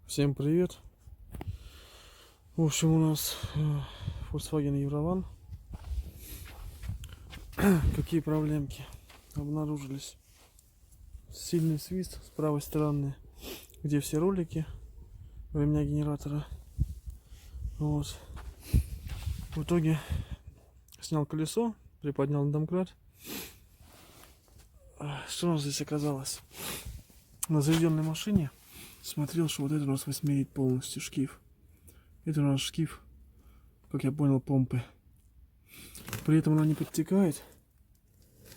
Всем привет! В общем, у нас Volkswagen Eurovan. Какие проблемки обнаружились? Сильный свист с правой стороны, где все ролики ремня генератора. Вот. В итоге снял колесо, приподнял на домкрат. Что у нас здесь оказалось? На заведенной машине смотрел, что вот это у нас восьмерит полностью шкив. Это у нас шкив, как я понял, помпы. При этом она не подтекает.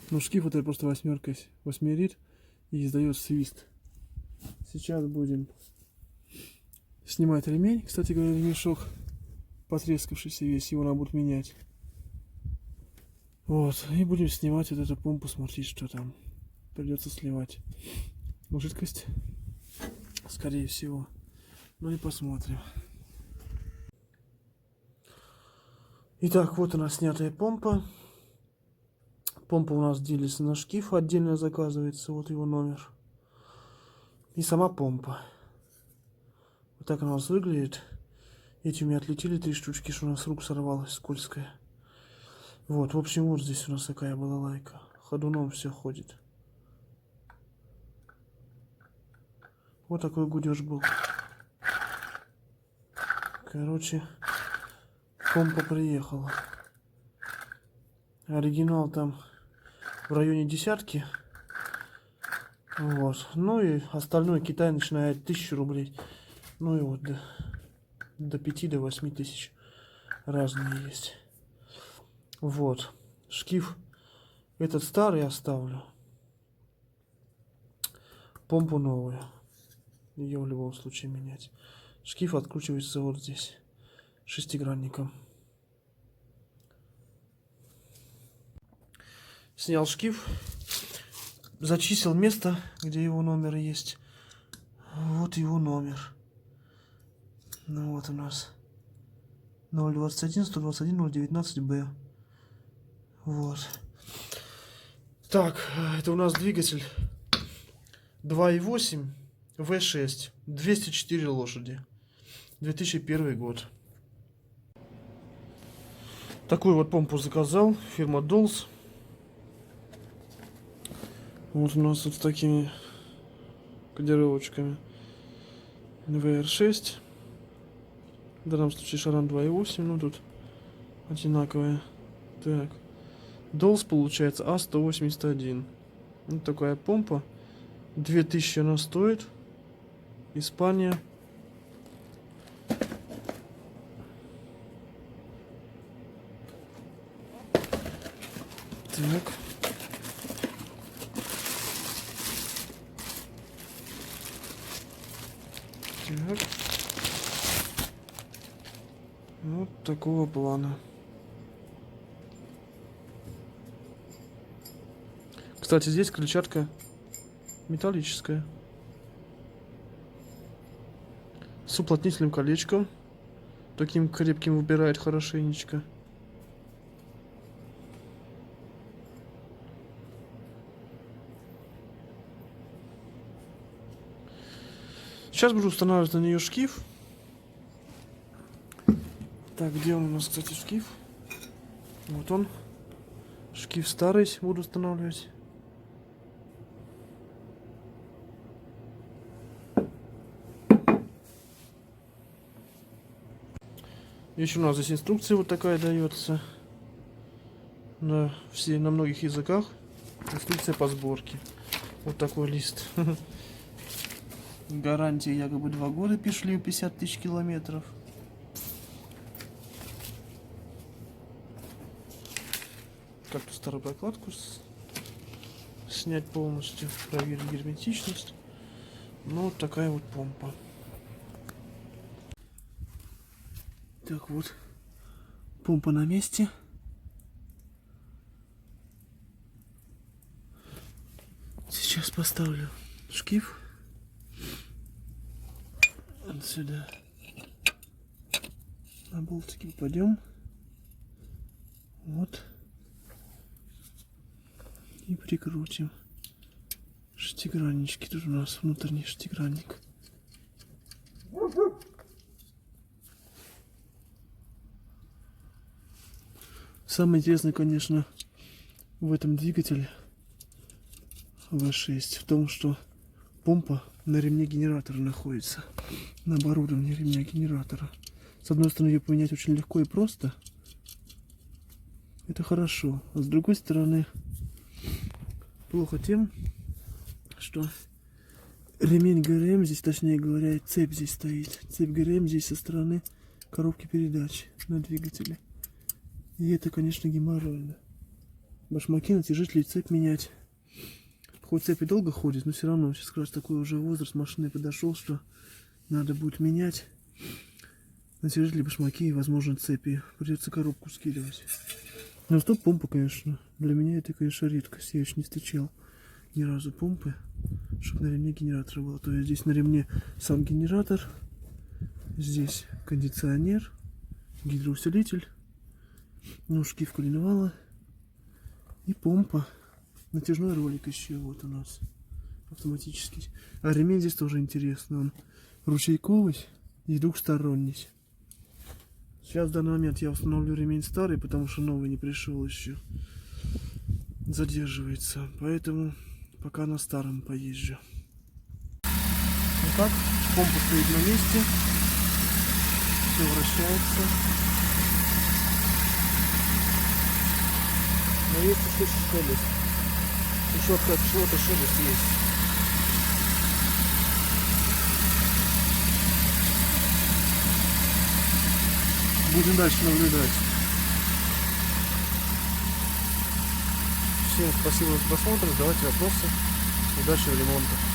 Но шкив это просто восьмеркой восьмерит и издает свист. Сейчас будем снимать ремень. Кстати говоря, ремешок потрескавшийся весь, его надо будет менять. Вот. И будем снимать вот эту помпу, смотреть, что там. Придется сливать жидкость, скорее всего. Ну и посмотрим. Итак, вот она снятая помпа. Помпа у нас делится на шкив, отдельно заказывается, вот его номер. И сама помпа. Вот так она у нас выглядит. Эти у меня отлетели 3 штучки, что у нас с рук сорвалась, скользкая. Вот, в общем, вот здесь у нас такая балалайка. Ходуном все ходит. Вот такой гудеж был. Короче, помпа приехала. Оригинал там в районе десятки. Вот. Ну и остальное Китай начинает 1000 рублей. Ну и вот до 5 до 8 тысяч разные есть. Вот. Шкив этот старый оставлю. Помпу новую. Ее в любом случае менять. Шкив откручивается вот здесь шестигранником. Снял шкив. Зачислил место, где его номер есть. Вот его номер. Ну вот у нас 021 121 019 Б. Вот. Так, это у нас двигатель 2.8 V6, 204 лошади, 2001 год. Такую вот помпу заказал, фирма Dolls. Вот у нас вот с такими кодировочками. VR6. В данном случае Шаран 2.8, ну тут одинаковые. Так. Dolls получается А181. Вот такая помпа. 2000 она стоит. Испания. Так. Так. Вот такого плана. Кстати, здесь крыльчатка металлическая. С уплотнительным колечком. Таким крепким выбирает хорошенечко. Сейчас буду устанавливать на нее шкив. Так, где он у нас, кстати, шкив? Вот он. Шкив старый буду устанавливать. Еще у нас здесь инструкция вот такая дается. На многих языках. Инструкция по сборке. Вот такой лист. Гарантия якобы 2 года, пишли 50 тысяч километров. Как-то старую прокладку снять полностью, проверить герметичность. Ну вот такая вот помпа. Так вот, помпа на месте. Сейчас поставлю шкив. Сюда на болтики упадем. Вот. И прикрутим. Шестиграннички. Тут у нас внутренний шестигранник. Самое интересное, конечно, в этом двигателе V6 в том, что помпа на ремне генератора находится, на оборудовании ремня генератора. С одной стороны, ее поменять очень легко и просто. Это хорошо. А с другой стороны, плохо тем, что ремень ГРМ здесь, точнее говоря, цепь здесь стоит. Цепь ГРМ здесь со стороны коробки передач на двигателе. И это, конечно, геморройно. Башмаки, натяжители, цепь менять. Хоть цепь и долго ходит, но все равно сейчас как раз такой уже возраст машины подошел, что надо будет менять натяжители, башмаки и, возможно, цепи. Придется коробку скидывать. Но стоп-помпа, конечно, для меня это, конечно, редкость. Я еще не встречал ни разу помпы, чтобы на ремне генератора было. То есть здесь на ремне сам генератор, здесь кондиционер, гидроусилитель, ножки в коленвала и помпа. Натяжной ролик еще вот у нас автоматический. А ремень здесь тоже интересно. Он ручейковый и двухсторонний. Сейчас в данный момент я установлю ремень старый, потому что новый не пришел еще. Задерживается. Поэтому пока на старом поезжу. Вот так. Помпа стоит на месте. Все вращается. Но есть еще шелест. Еще от чего-то шелест есть. Будем дальше наблюдать. Всем спасибо за просмотр. Задавайте вопросы. Удачи в ремонте.